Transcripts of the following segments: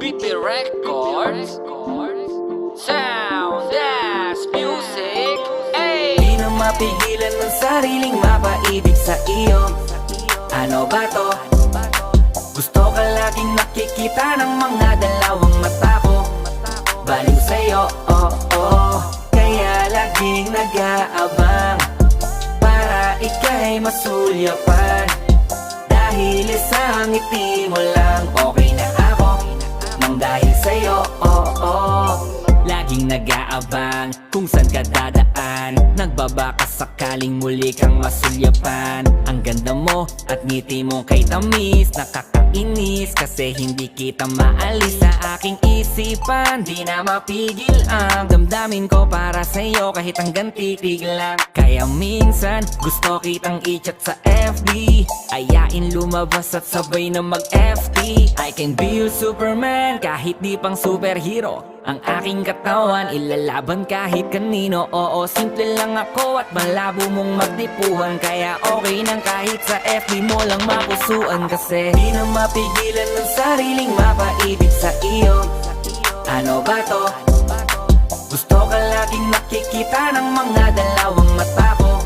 BP Records, Sound Dash Music. Ay! Di na mapigilan ng sariling mapaibig sa iyo. Ano ba to? Gusto ka laging nakikita ng mga dalawang mata ko. Baliw sa'yo, kaya laging nag-aabang para ika'y masulyapan. Dahil isang ngiti mo lang, okay na ako nang dahil sa'yo, laging nag-aabang kung saan ka dadaan. Nagbabaka sakaling muli kang masulyapan. Ang ganda mo at ngiti mo kay tamis, nakakainis kasi hindi kita maalis sa aking isipan. Di na mapigil ang damdamin ko para sa'yo kahit hanggang titig lang. Kaya minsan gusto kitang i-chat sa FB, ayain lumabas at sabay na mag-FT. I can be your Superman kahit di pang superhero. Ang aking katawan ilalaban kahit kanino. Oo, simple lang ako at malabo mong magtipuhan. Kaya okay nang kahit sa FB mo lang mapusuan. Kasi di na mapigilan ng sariling mapaibig sa iyo. Ano ba to? Gusto ka laging nakikita ng mga dalawang mata ko.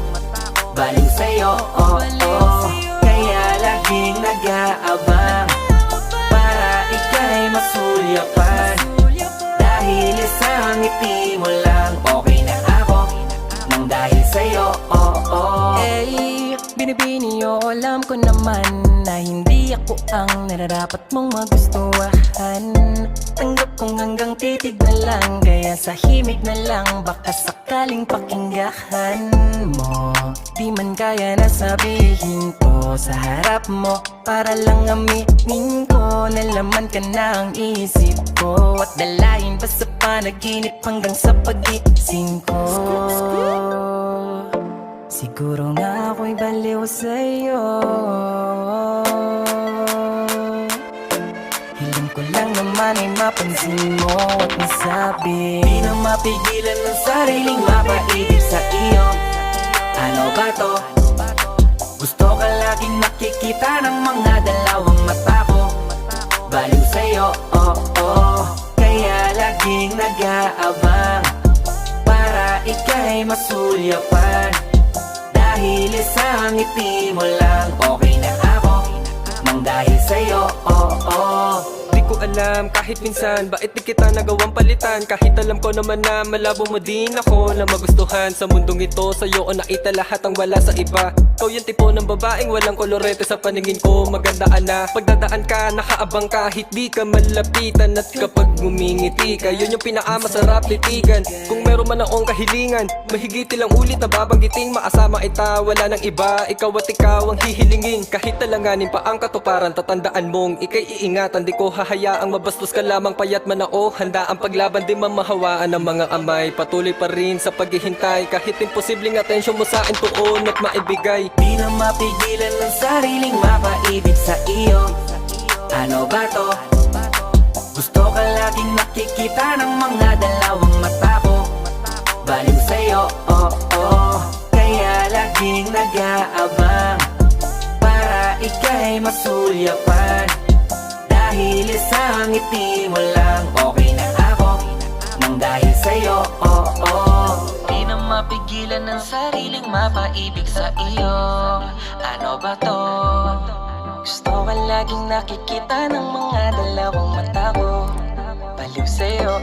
Baliw sa'yo, kaya laging nag-aabang para ika'y masulyapan. Dahil isang ngiti mo lang, okay na ako nang dahil sa'yo, Hey, binibini o alam ko naman na hindi ako ang nararapat mong magustuhan. Tanggap kong hanggang titig na lang, kaya sa himig na lang baka sakaling pakinggan mo. Di man kaya na sabihin ko sa harap mo, para lang aminin ko na laman ka na ang isip ko. At dalayin pa sa panaginip hanggang sa pag-iising ko. Siguro nga ako'y baliw sa'yo. Hiling ko lang naman ay mapansin mo at masabi. di na mapigilan ng sariling mapaibig sa iyo. Ano ba to? Gusto ka laging nakikita ng mga dalawang mata ko. Baliw sa'yo, kaya laging nag-aabang para ika'y masulyapan. Dahil isang ngiti mo lang, okay na ako nang dahil sa'yo, Di ko alam kahit minsan bakit di kita nagawang palitan. Kahit alam ko naman na malabo mo din ako na magustuhan. Sa mundong ito sa'yo o nakita lahat ang wala sa iba. Ikaw yung tipo ng babaeng walang kolorete sa paningin ko. Magandaan na pagdadaan ka, nakaabang kahit di ka malapitan. At kapag ngumingiti ka, yun yung pinakamasarap titigan. Kung meron man akong kahilingan, mahigit ilang ulit na babanggiting maasama ita, wala nang iba. Ikaw at ikaw ang hihilingin. Kahit talanganin pa ang katuparan, tatandaan mong ika'y iingatan. Di ko hahayaang mabastos ka lamang payat man ako. Handa ang paglaban, di mamahawaan ng mga amay. Patuloy pa rin sa paghihintay, kahit imposibleng atensyon mo sa akin tuon at maibigay. di na mapigilan ng sariling mapaibig sa iyo. Ano ba to? Gusto ka laging nakikita ng mga dalawang mata ko. Baliw sa'yo, kaya laging nag-aabang para ika'y masulyapan. Dahil isang ngiti mo lang, okay na ako nang dahil sa'yo, Di na mapigilan ng sariling mapaibig sa iyo. Ano ba to? Gusto ka laging nakikita ng mga dalawang mata ko. Baliw sa'yo,